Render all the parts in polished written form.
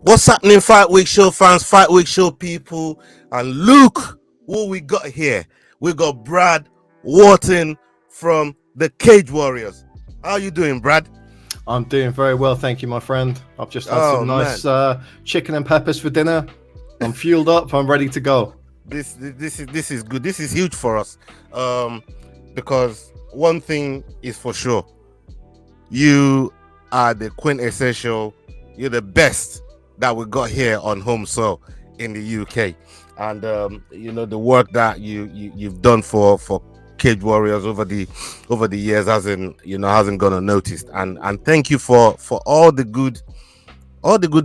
What's happening, Fight Week Show fans, Fight Week Show people? And look who we got here. We got Brad Wharton from the Cage Warriors. How you doing, Brad? I'm doing very well, thank you, my friend. I've just had some nice chicken and peppers for dinner. I'm fueled up. I'm ready to go. This is good. This is huge for us, because one thing is for sure: you are the quintessential. You're the best that we got here on home soil in the UK, and the work that you've done for Cage Warriors over the years hasn't gone unnoticed, and thank you for all the good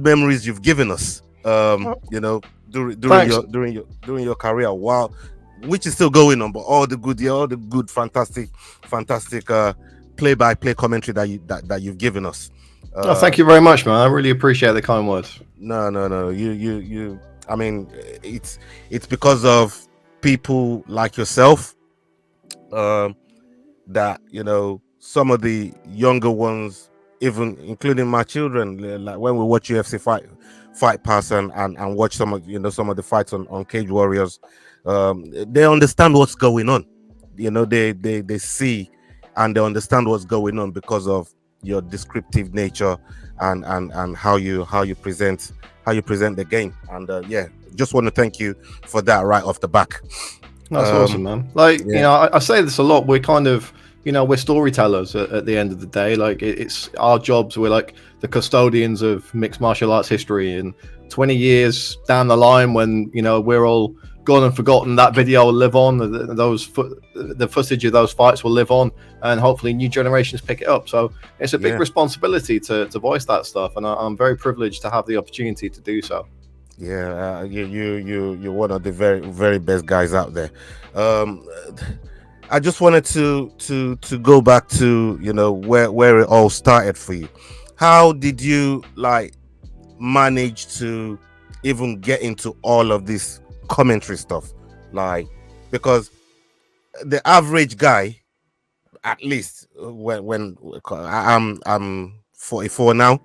memories you've given us, during your career, while which is still going on, but all the good fantastic play-by-play commentary that you've given us. Thank you very much, man. I really appreciate the kind words. No. You. I mean, it's because of people like yourself, that some of the younger ones, even including my children, like when we watch UFC fight pass and watch some of the fights on Cage Warriors, they understand what's going on. They see and they understand what's going on because of your descriptive nature and how you present the game. And just want to thank you for that right off the back. That's awesome, man. I say this a lot. We're kind of, we're storytellers at the end of the day. Like, it's our jobs. We're like the custodians of mixed martial arts history. And 20 years down the line, when we're all gone and forgotten, that video will live on. The footage of those fights will live on, and hopefully new generations pick it up. So it's a big responsibility to voice that stuff, and I'm very privileged to have the opportunity to do so. Yeah, you're one of the very, very best guys out there. I just wanted to go back to where it all started for you. How did you manage to even get into all of this commentary stuff? Because the average guy, at least when I'm 44 now,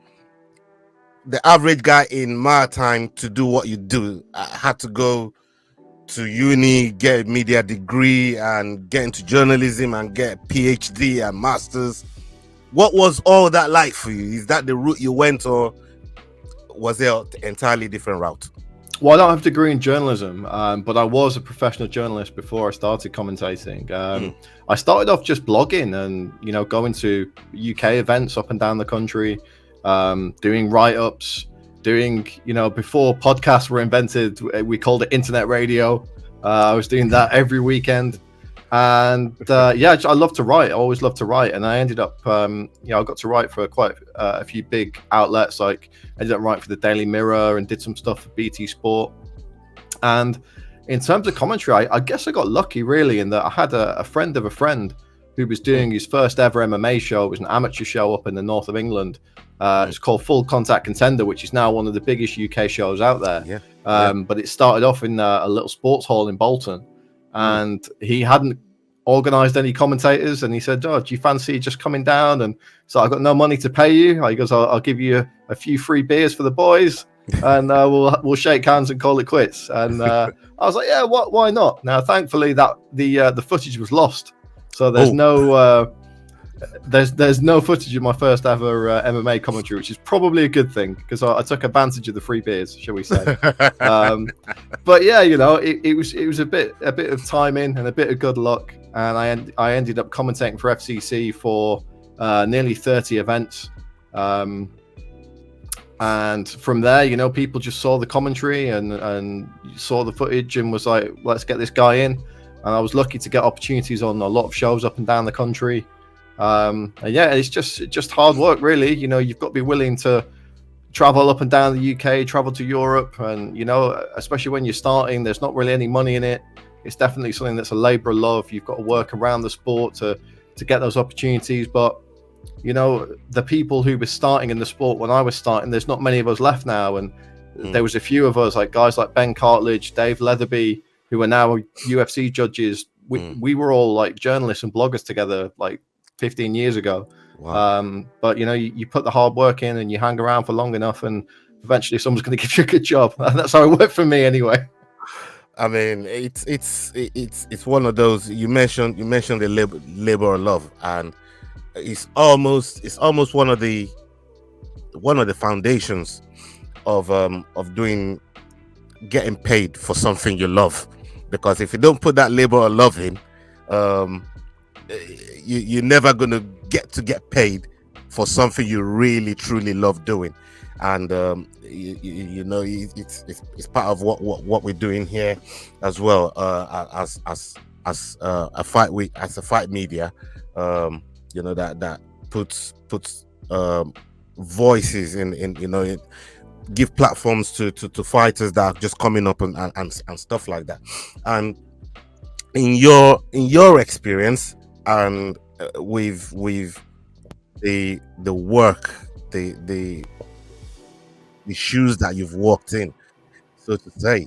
the average guy in my time to do what you do, I had to go to uni, get a media degree, and get into journalism and get a PhD and masters. What was all that like for you? Is that the route you went, or was there an entirely different route? Well, I don't have a degree in journalism, but I was a professional journalist before I started commentating. I started off just blogging and going to UK events up and down the country, doing write-ups, doing before podcasts were invented, we called it internet radio. I was doing that every weekend, and I love to write. I always loved to write, and I ended up I got to write for quite a few big outlets. Like, I ended up writing for the Daily Mirror and did some stuff for BT Sport. And in terms of commentary, I guess I got lucky, really, in that I had a friend of a friend who was doing his first ever MMA show. It was an amateur show up in the north of England. It's called Full Contact Contender, which is now one of the biggest UK shows out there. But it started off in a little sports hall in Bolton, and he hadn't organized any commentators, and he said, "Oh, do you fancy just coming down?" And so, "I've got no money to pay you." He goes, I'll give you a few free beers for the boys, and we'll shake hands and call it quits. And I was like, "Yeah, why not?" Now, thankfully, that the footage was lost, so there's there's no footage of my first ever MMA commentary, which is probably a good thing, because I took advantage of the free beers, shall we say. But yeah, it was a bit of timing and a bit of good luck, and I ended up commentating for FCC for nearly 30 events. And from there, people just saw the commentary and saw the footage and was like, let's get this guy in. And I was lucky to get opportunities on a lot of shows up and down the country. And it's just hard work, really. You've got to be willing to travel up and down the UK, travel to Europe, and especially when you're starting, there's not really any money in it. It's definitely something that's a labor of love. You've got to work around the sport to get those opportunities. But the people who were starting in the sport when I was starting, there's not many of us left now, and there was a few of us, like guys like Ben Cartledge, Dave Leatherby, who are now UFC judges. We were all like journalists and bloggers together like 15 years ago. Wow. But you put the hard work in and you hang around for long enough, and eventually someone's going to give you a good job. That's how it worked for me anyway. I mean, it's one of those. You mentioned the labor of love, and it's almost one of the foundations of doing getting paid for something you love, because if you don't put that labor of love in, um you're never gonna get paid for something you really truly love doing. And it's part of what we're doing here as well, as a fight week, as a fight media, that puts voices in, give platforms to fighters that are just coming up and stuff like that. And in your experience, and with the work, the shoes that you've walked in, so to say,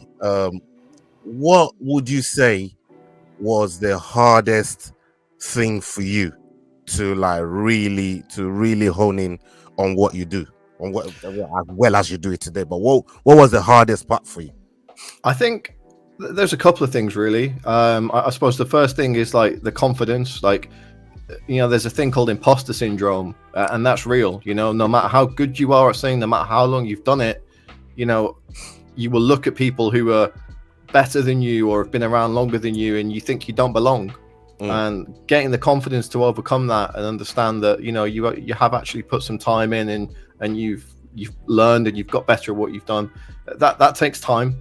what would you say was the hardest thing for you to really hone in on what you do, on what as well as you do it today? But what was the hardest part for you? I think there's a couple of things really. I suppose the first thing is like the confidence. Like, there's a thing called imposter syndrome, and that's real. No matter how good you are at something, no matter how long you've done it, you will look at people who are better than you or have been around longer than you, and you think you don't belong. And getting the confidence to overcome that and understand that you have actually put some time in, and you've learned and you've got better at what you've done. That takes time.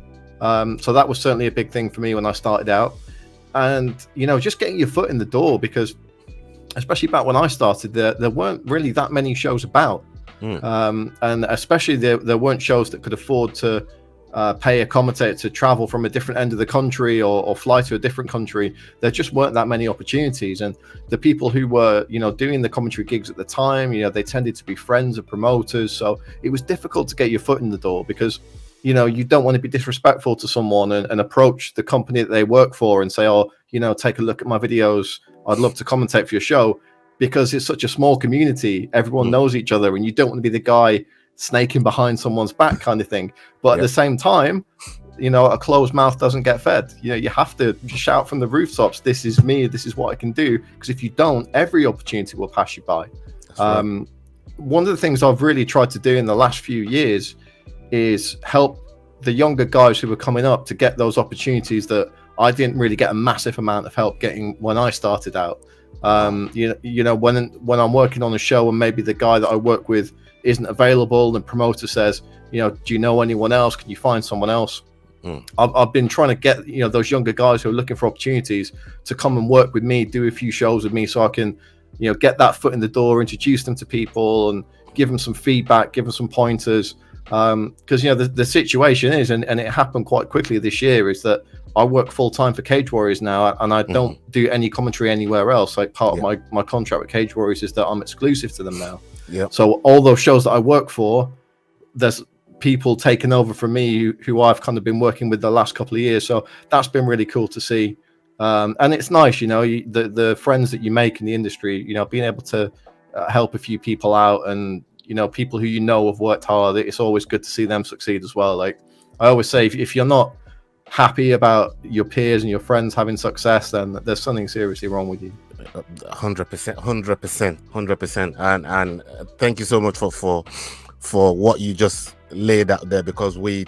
So that was certainly a big thing for me when I started out, and just getting your foot in the door, because especially back when I started, there weren't really that many shows about, and especially there weren't shows that could afford to pay a commentator to travel from a different end of the country or fly to a different country. There just weren't that many opportunities, and the people who were doing the commentary gigs at the time, they tended to be friends of promoters, so it was difficult to get your foot in the door, because you don't want to be disrespectful to someone and approach the company that they work for and say, oh, take a look at my videos, I'd love to commentate for your show, because it's such a small community, everyone knows each other, and you don't want to be the guy snaking behind someone's back kind of thing. But at the same time, a closed mouth doesn't get fed. You have to shout from the rooftops, this is me, this is what I can do, because if you don't, every opportunity will pass you by. Right. One of the things I've really tried to do in the last few years is help the younger guys who were coming up to get those opportunities that I didn't really get a massive amount of help getting when I started out. When I'm working on a show and maybe the guy that I work with isn't available, and promoter says, do you know anyone else? Can you find someone else? I've been trying to get those younger guys who are looking for opportunities to come and work with me, do a few shows with me, so I can get that foot in the door, introduce them to people, and give them some feedback, give them some pointers. Because the situation is, and it happened quite quickly this year, is that I work full time for Cage Warriors now, and I don't do any commentary anywhere else. Like, part of my contract with Cage Warriors is that I'm exclusive to them now. So all those shows that I work for, there's people taking over from me who I've kind of been working with the last couple of years. So that's been really cool to see, and it's nice, the friends that you make in the industry, being able to help a few people out, and people who have worked hard. It's always good to see them succeed as well. Like I always say, if you're not happy about your peers and your friends having success, then there's something seriously wrong with you. 100%. And thank you so much for what you just laid out there, because we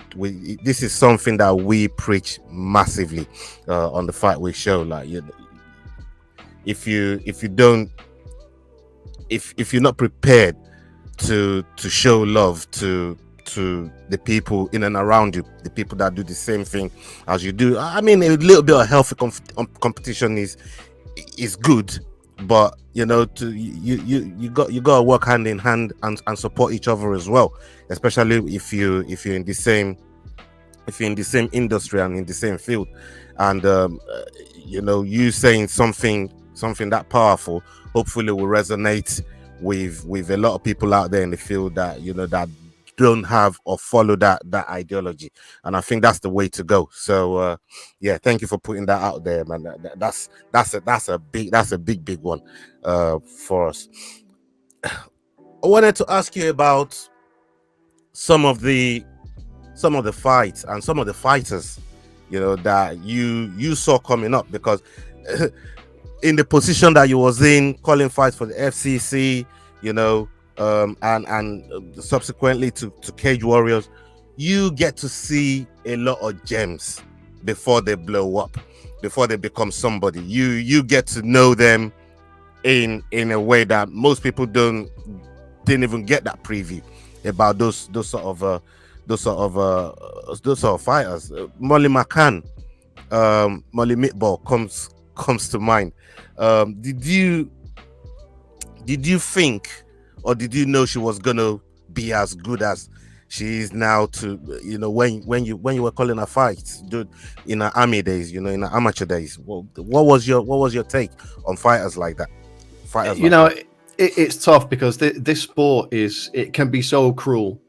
this is something that we preach massively on the Fight Week show. Like, if you're not prepared to show love to the people in and around you, the people that do the same thing as you do, I mean, a little bit of healthy competition is good, but you got to work hand in hand and support each other as well, especially if you're in the same industry and in the same field. And you saying something that powerful hopefully will resonate with a lot of people out there in the field that that don't have or follow that ideology. And I think that's the way to go. So thank you for putting that out there, man. That's a big one for us. I wanted to ask you about some of the fights and some of the fighters, that you saw coming up, because in the position that you was in, calling fights for the FCC, and subsequently to Cage Warriors, you get to see a lot of gems before they blow up, before they become somebody. You get to know them in a way that most people didn't even get that preview about those sort of fighters. Molly McCann, Molly Meatball comes to mind. Did you think, or did you know she was gonna be as good as she is now? To when you were calling her fights, dude, in her army days, in her amateur days, what was your take on fighters like that? It's tough because this sport it can be so cruel.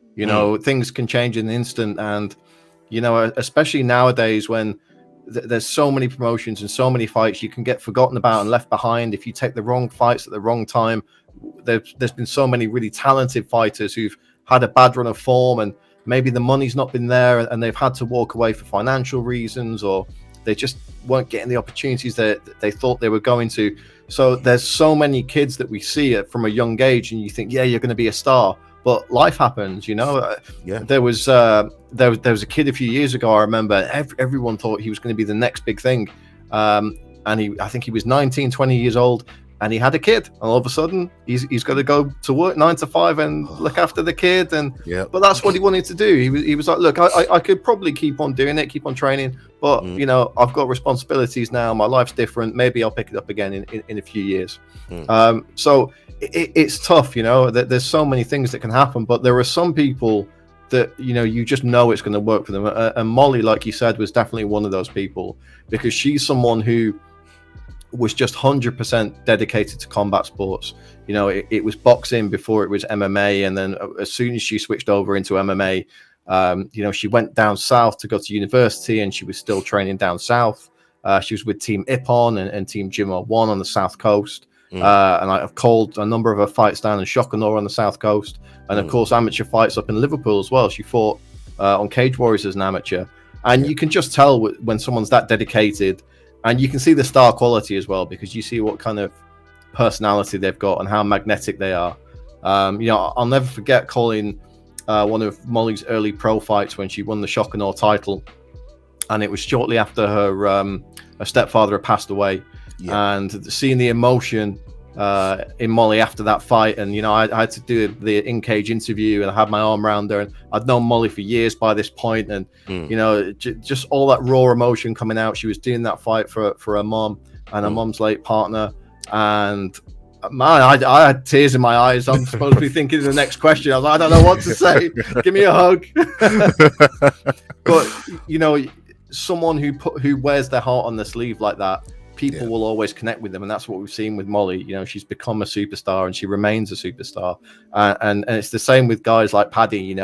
Things can change in an instant, and especially nowadays when there's so many promotions and so many fights, you can get forgotten about and left behind if you take the wrong fights at the wrong time. There's been so many really talented fighters who've had a bad run of form, and maybe the money's not been there, and they've had to walk away for financial reasons, or they just weren't getting the opportunities that they thought they were going to. So there's so many kids that we see it from a young age, and you think, yeah, you're going to be a star, but life happens. Yeah. There was a kid a few years ago. I remember everyone thought he was going to be the next big thing, and I think he was 19, 20 years old, and he had a kid, and all of a sudden he's got to go to work 9 to 5 and look after the kid. And but that's what he wanted to do. He was like, look, I could probably keep on doing it, keep on training, but I've got responsibilities now. My life's different. Maybe I'll pick it up again in a few years. So it's tough. There's so many things that can happen, but there are some people that you just know it's going to work for them. And Molly, like you said, was definitely one of those people, because she's someone who was just 100% dedicated to combat sports. It was boxing before it was MMA, and then as soon as she switched over into MMA, she went down south to go to university, and she was still training down south. She was with Team Ippon and Team Jim 1 on the south coast. And I've called a number of her fights down in Shokanor on the south coast, and of course amateur fights up in Liverpool as well. She fought on Cage Warriors as an amateur, and you can just tell when someone's that dedicated. And you can see the star quality as well, because you see what kind of personality they've got and how magnetic they are. I'll never forget calling one of Molly's early pro fights when she won the Shokanor title, and it was shortly after her stepfather had passed away. And seeing the emotion in Molly after that fight, and I had to do the in-cage interview, and I had my arm around her, and I'd known Molly for years by this point, and just all that raw emotion coming out. She was doing that fight for her mom and her mom's late partner, and man, I had tears in my eyes. I'm supposed to be thinking of the next question. I was like, I don't know what to say. Give me a hug. But someone who wears their heart on their sleeve like that, people will always connect with them, and that's what we've seen with Molly. She's become a superstar, and she remains a superstar. And it's the same with guys like Paddy.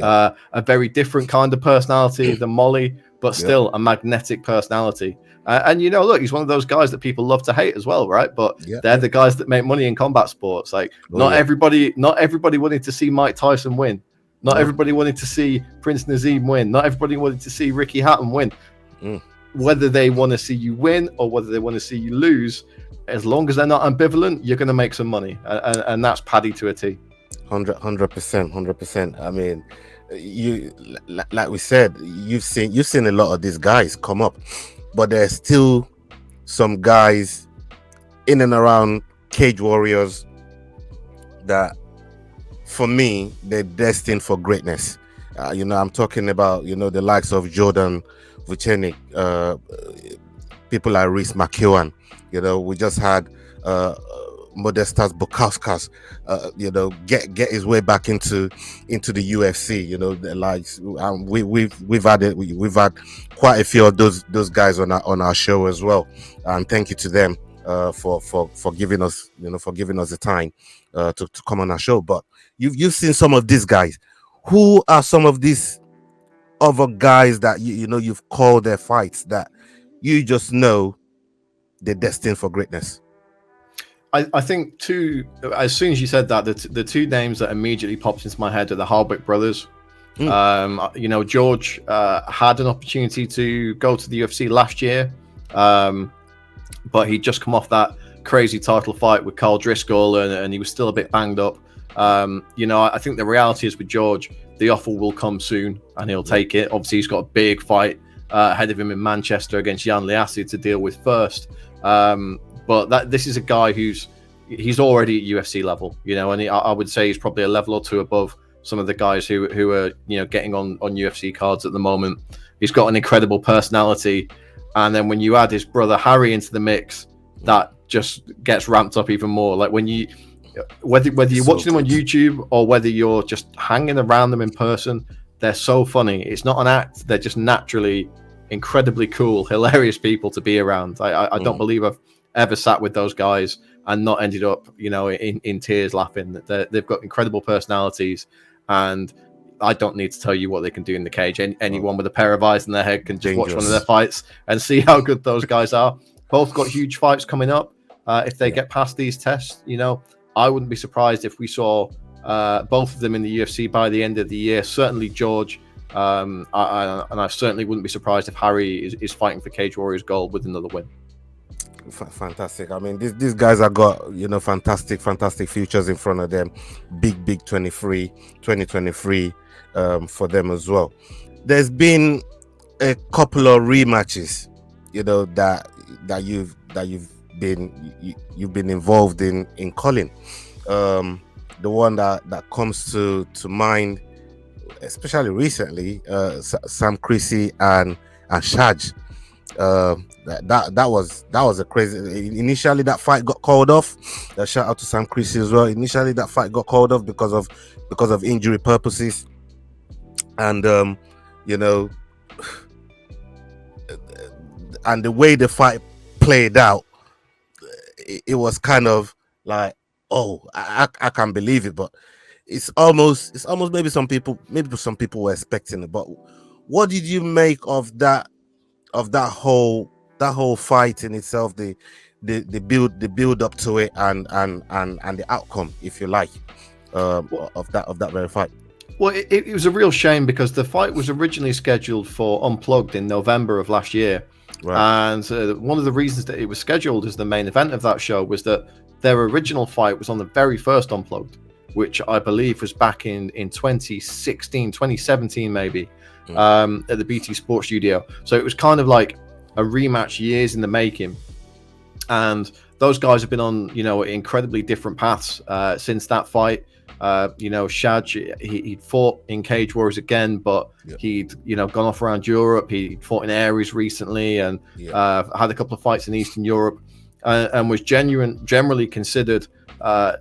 A very different kind of personality than Molly, but still a magnetic personality. And look, he's one of those guys that people love to hate as well, right? But they're the guys that make money in combat sports. Like not everybody wanted to see Mike Tyson win. Not everybody wanted to see Prince Nazim win. Not everybody wanted to see Ricky Hatton win. Whether they want to see you win or whether they want to see you lose, as long as they're not ambivalent, you're going to make some money, and that's Paddy to a T. 100%. I mean, you like we said, you've seen a lot of these guys come up, but there's still some guys in and around Cage Warriors that, for me, they're destined for greatness. I'm talking about the likes of Jordan Vucenic, people like Reese McEwen. We just had Modestas Bukauskas, get his way back into the UFC. The likes, we've had quite a few of those guys on our show as well, and thank you to them for giving us the time to come on our show. But you've seen some of these guys. Who are some of these other guys that you've called their fights that you just know they're destined for greatness? I think as soon as you said that, the two names that immediately popped into my head are the Harbeck brothers. George had an opportunity to go to the UFC last year, but he'd just come off that crazy title fight with Carl Driscoll, and he was still a bit banged up. I think the reality is with George, the offer will come soon, and he'll take it. Obviously, he's got a big fight ahead of him in Manchester against Jan Liassi to deal with first. But this is a guy he's already at UFC level, and I would say he's probably a level or two above some of the guys who are getting on UFC cards at the moment. He's got an incredible personality, and then when you add his brother Harry into the mix, that just gets ramped up even more. Like when you whether you're watching them on YouTube or whether you're just hanging around them in person, they're so funny. It's not an act. They're just naturally incredibly cool, hilarious people to be around. I don't believe I've ever sat with those guys and not ended up, in tears laughing. They've got incredible personalities, and I don't need to tell you what they can do in the cage. Anyone with a pair of eyes in their head can just watch one of their fights and see how good those guys are. Both got huge fights coming up. If they get past these tests, I wouldn't be surprised if we saw both of them in the UFC by the end of the year. Certainly George, and I certainly wouldn't be surprised if Harry is fighting for Cage Warriors gold with another win. Fantastic. I mean, these guys have got fantastic futures in front of them. Big 2023 for them as well. There's been a couple of rematches, that you've been involved in calling. The one that comes to mind, especially recently, Sam Creasey and Shaj. That was a crazy. Initially, that fight got called off. Shout out to Sam Creasey as well. Initially, that fight got called off because of injury purposes, and and the way the fight played out, it was kind of like, I can't believe it, but it's almost maybe some people were expecting it. But what did you make of that whole fight in itself, the build up to it, and the outcome, if you like, of that very fight? Well, it was a real shame because the fight was originally scheduled for Unplugged in November of last year. Right. And one of the reasons that it was scheduled as the main event of that show was that their original fight was on the very first Unplugged, which I believe was back in 2016, 2017 maybe, at the BT Sports Studio. So it was kind of like a rematch years in the making. And those guys have been on, incredibly different paths since that fight. Shaj, he'd fought in Cage Warriors again, but he'd gone off around Europe. He fought in Aries recently, and had a couple of fights in Eastern Europe, and was generally considered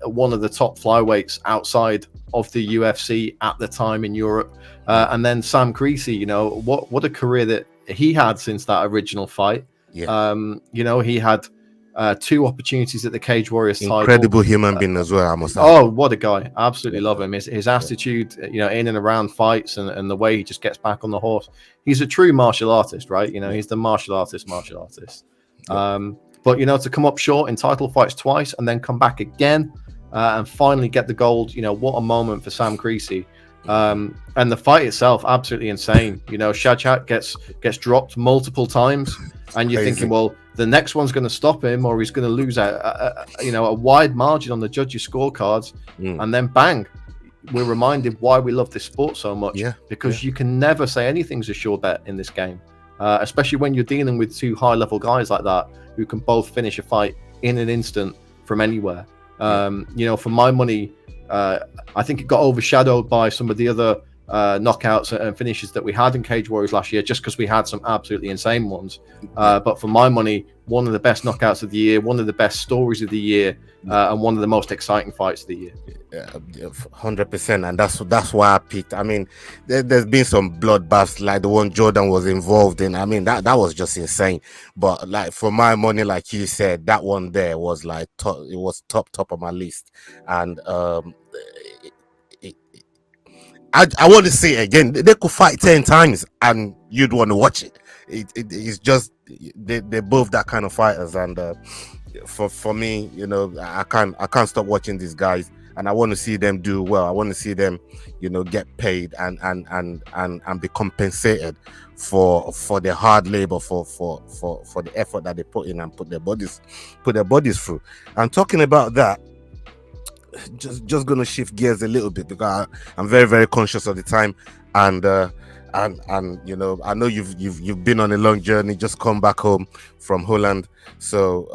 one of the top flyweights outside of the UFC at the time in Europe. And then Sam Creasey, what a career that he had since that original fight. He had 2 opportunities at the Cage Warriors title. Incredible human being as well, I must say. Oh, what a guy. Absolutely love him. His attitude, in and around fights, and the way he just gets back on the horse. He's a true martial artist, right? He's the martial artist. But, to come up short in title fights twice and then come back again and finally get the gold, what a moment for Sam Creasey. And the fight itself, absolutely insane. Shajat gets dropped multiple times, and you're thinking, well, the next one's going to stop him, or he's going to lose a wide margin on the judges' scorecards, and then bang, we're reminded why we love this sport so much. Because you can never say anything's a sure bet in this game, especially when you're dealing with 2 high-level guys like that who can both finish a fight in an instant from anywhere. For my money, I think it got overshadowed by some of the other knockouts and finishes that we had in Cage Warriors last year, just because we had some absolutely insane ones. But for my money, one of the best knockouts of the year, one of the best stories of the year, and one of the most exciting fights of the year. 100%, and that's why I picked. I mean, there's been some bloodbaths like the one Jordan was involved in. I mean, that was just insane. But like, for my money, like you said, that one there was like it was top of my list, and I want to see it again. They could fight 10 times and you'd want to watch it. It's just they're both that kind of fighters, and for me, I can't stop watching these guys. and I want to see them do well. I want to see them, get paid and be compensated for their hard labor, for the effort that they put in and put their bodies through. And talking about that, just gonna shift gears a little bit, because I'm very, very conscious of the time, and I know you've been on a long journey, just come back home from Holland, so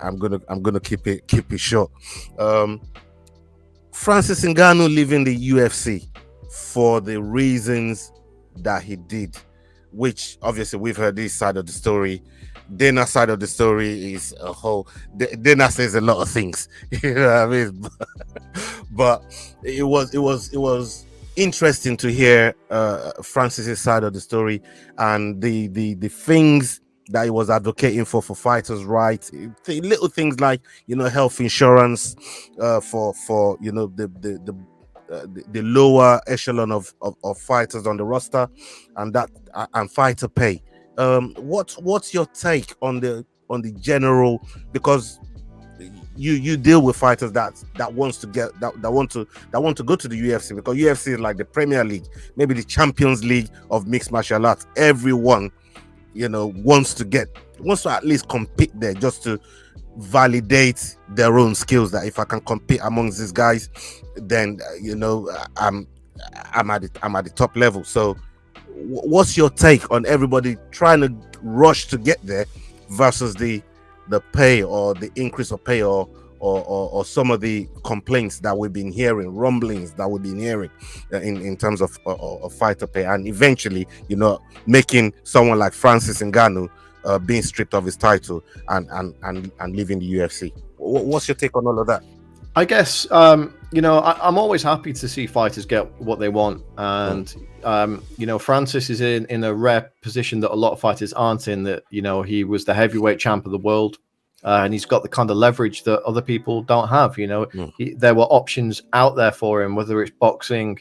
I'm gonna keep it short. Francis Ngannou leaving the UFC for the reasons that he did, which obviously we've heard this side of the story. Dana's side of the story is a whole. Dana says a lot of things, you know what I mean? But it was interesting to hear Francis's side of the story, and the things that he was advocating for fighters' rights. The little things like health insurance for the lower echelon of fighters on the roster, and fighter pay. What's your take on the general, because you deal with fighters that want to go to the UFC, because UFC is like the Premier League, maybe the Champions League of mixed martial arts. Everyone wants to at least compete there, just to validate their own skills, that if I can compete amongst these guys, then I'm at the top level. So what's your take on everybody trying to rush to get there versus the pay, or the increase of pay, or some of the complaints that we've been hearing, rumblings that we've been hearing in terms of fighter pay, and eventually making someone like Francis Ngannou being stripped of his title and leaving the UFC? What's your take on all of that? I guess I'm always happy to see fighters get what they want, and Francis is in a rare position that a lot of fighters aren't in. That he was the heavyweight champ of the world, and he's got the kind of leverage that other people don't have. There were options out there for him, whether it's boxing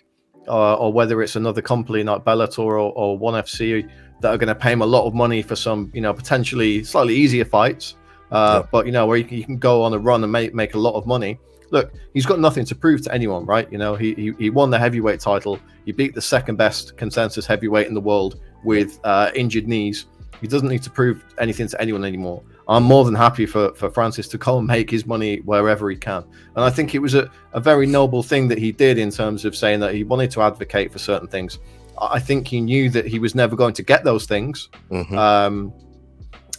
or whether it's another company like Bellator or ONE FC that are going to pay him a lot of money for some potentially slightly easier fights, but where you can go on a run and make a lot of money. Look, he's got nothing to prove to anyone, right? He won the heavyweight title. He beat the second best consensus heavyweight in the world with injured knees. He doesn't need to prove anything to anyone anymore. I'm more than happy for Francis to go and make his money wherever he can. And I think it was a very noble thing that he did, in terms of saying that he wanted to advocate for certain things. I think he knew that he was never going to get those things. Mm-hmm.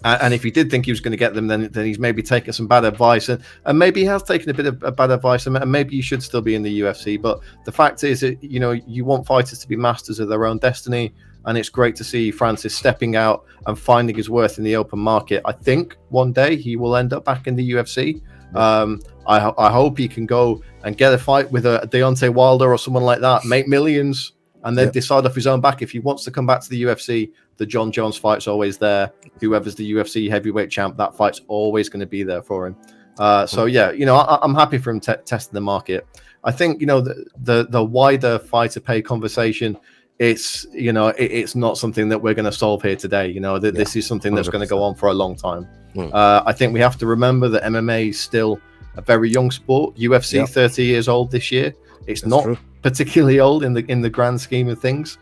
And if he did think he was going to get them, then he's maybe taken some bad advice, and maybe he has taken a bit of bad advice, and maybe you should still be in the UFC. But the fact is that you want fighters to be masters of their own destiny, and it's great to see Francis stepping out and finding his worth in the open market. I think one day he will end up back in the UFC. I hope he can go and get a fight with a Deontay Wilder or someone like that, make millions, and then decide off his own back if he wants to come back to the UFC. The John Jones fight's always there. Whoever's the UFC heavyweight champ, that fight's always going to be there for him. So yeah, I'm happy for him testing the market. I think the wider fighter pay conversation, it's not something that we're going to solve here today. This is something that's going to go on for a long time. I think we have to remember that MMA is still a very young sport. UFC 30 years old this year. It's not true. Particularly old in the grand scheme of things.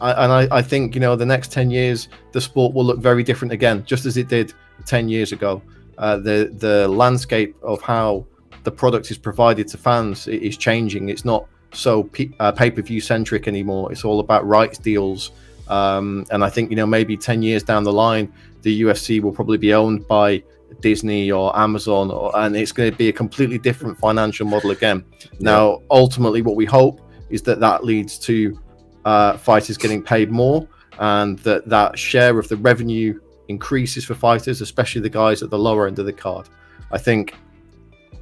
I think the next 10 years the sport will look very different again, just as it did 10 years ago. The landscape of how the product is provided to fans is changing. It's not so pay-per-view centric anymore. It's all about rights deals, and I think maybe 10 years down the line the UFC will probably be owned by Disney or Amazon, and it's going to be a completely different financial model again. Now ultimately what we hope is that leads to fighters getting paid more, and that share of the revenue increases for fighters, especially the guys at the lower end of the card. I think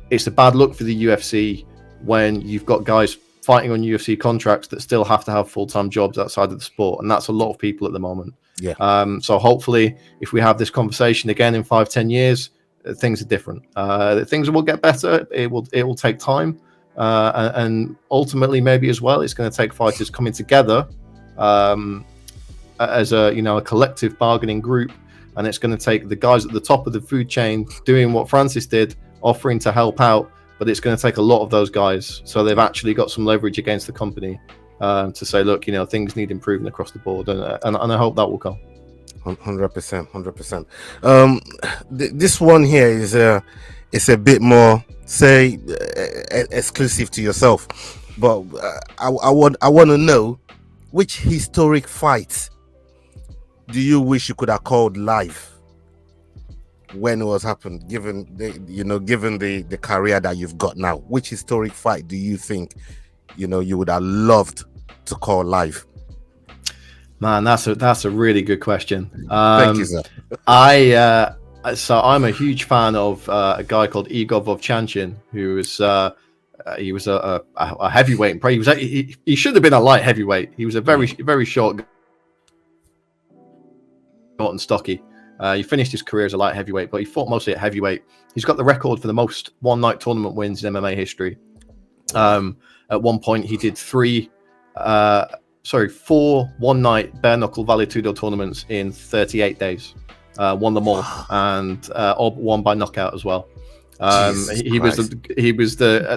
it's a bad look for the UFC when you've got guys fighting on UFC contracts that still have to have full-time jobs outside of the sport, and that's a lot of people at the moment. So hopefully if we have this conversation again in 5-10 years, things are different. Things will get better. It will take time. And ultimately, maybe as well, it's going to take fighters coming together as a collective bargaining group, and it's going to take the guys at the top of the food chain doing what Francis did, offering to help out, but it's going to take a lot of those guys. So they've actually got some leverage against the company to say, look, things need improvement across the board, and I hope that will come. 100%. This one here is it's a bit more, say, exclusive to yourself, but I want to know, which historic fight do you wish you could have called live when it was happened, given the career that you've got now? Which historic fight do you think you would have loved to call live? Man, that's a really good question. Thank you, sir. So I'm a huge fan of a guy called Igor Vovchanchin, who was he was a heavyweight. He should have been a light heavyweight. He was a very short and stocky. He finished his career as a light heavyweight, but he fought mostly at heavyweight. He's got the record for the most one-night tournament wins in MMA history. At one point, he did 4 one-night bare-knuckle Vale Tudo tournaments in 38 days. Won them all, and all won by knockout as well. He was at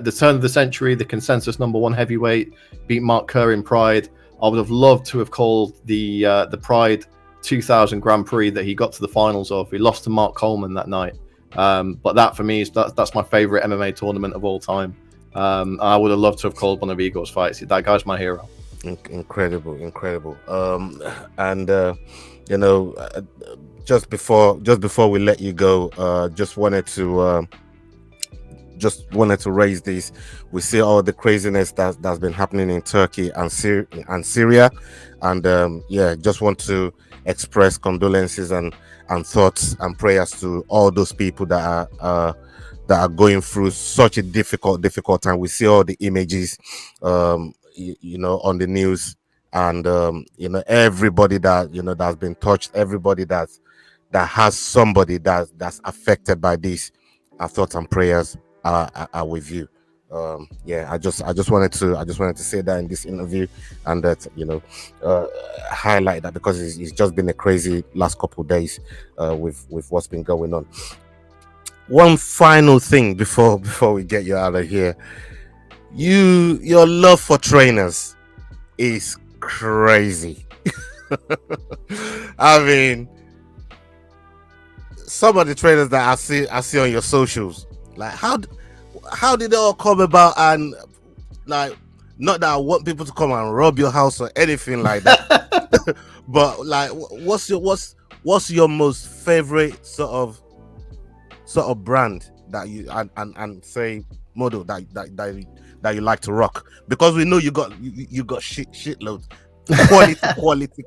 the turn of the century the consensus #1 heavyweight. Beat Mark Kerr in Pride. I would have loved to have called the Pride 2000 Grand Prix that he got to the finals of. He lost to Mark Coleman that night, but that for me that's my favorite MMA tournament of all time. I would have loved to have called one of Igor's fights. That guy's my hero. Incredible. Just before we let you go, just wanted to raise this. We see all the craziness that's been happening in Turkey and Syria, and just want to express condolences and thoughts and prayers to all those people that are going through such a difficult time. We see all the images on the news, and everybody that that's been touched, everybody that has somebody that's affected by this. Our thoughts and prayers are with you. I just wanted to say that in this interview, and that highlight that, because it's just been a crazy last couple of days with what's been going on. One final thing before we get you out of here. Your love for trainers is crazy. I mean, some of the trainers that I see on your socials, like how did it all come about? And like, not that I want people to come and rob your house or anything like that, but like, what's your most favorite sort of brand that you and say model that you like to rock? Because we know you got shitloads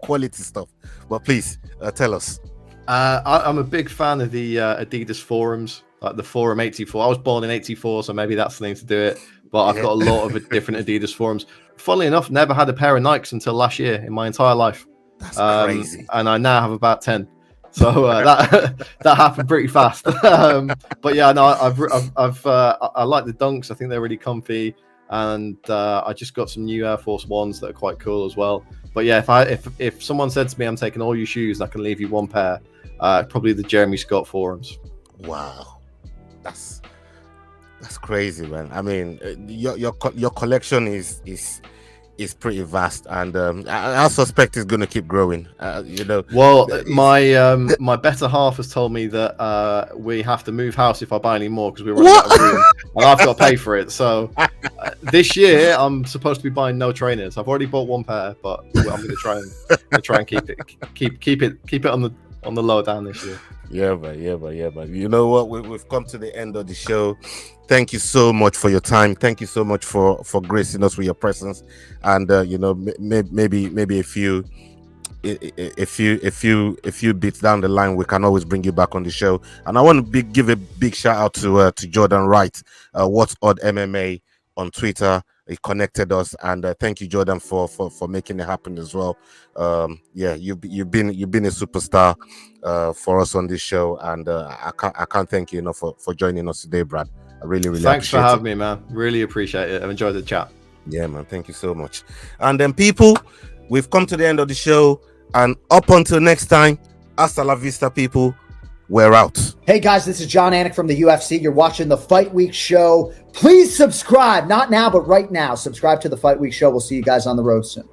quality stuff, but please tell us. I'm a big fan of the Adidas forums, like the Forum 84. I was born in 84, so maybe that's the name to do it, but I've got a lot of different Adidas forums. Funnily enough, never had a pair of Nikes until last year in my entire life. That's crazy. And I now have about 10. So that happened pretty fast. But yeah, no, I like the Dunks. I think they're really comfy, and I just got some new Air Force Ones that are quite cool as well. But yeah, if someone said to me, "I'm taking all your shoes and I can leave you one pair," probably the Jeremy Scott forums. Wow, that's crazy, man. I mean, your collection is pretty vast, and I suspect it's going to keep growing. Well, my better half has told me that we have to move house if I buy any more, because we're running out of room, and I've got to pay for it. So this year I'm supposed to be buying no trainers. I've already bought one pair, but I'm going to try and keep it on the low down this year. Yeah, but you know what? We've come to the end of the show. Thank you so much for your time. Thank you so much for gracing us with your presence. And maybe a few bits down the line, we can always bring you back on the show. And I want to give a big shout out to Jordan Wright, What's Odd MMA on Twitter. He connected us, and thank you, Jordan, for making it happen as well. You've been a superstar for us on this show, and I can't thank you enough for joining us today, Brad. I really thanks for having me, man. Really appreciate it. I've enjoyed the chat. Yeah, man. Thank you so much. And then, people, we've come to the end of the show, and up until next time, hasta la vista, people. We're out. Hey guys, this is John Anik from the UFC. You're watching the Fight Week Show. Please subscribe. Not now, but right now. Subscribe to the Fight Week Show. We'll see you guys on the road soon.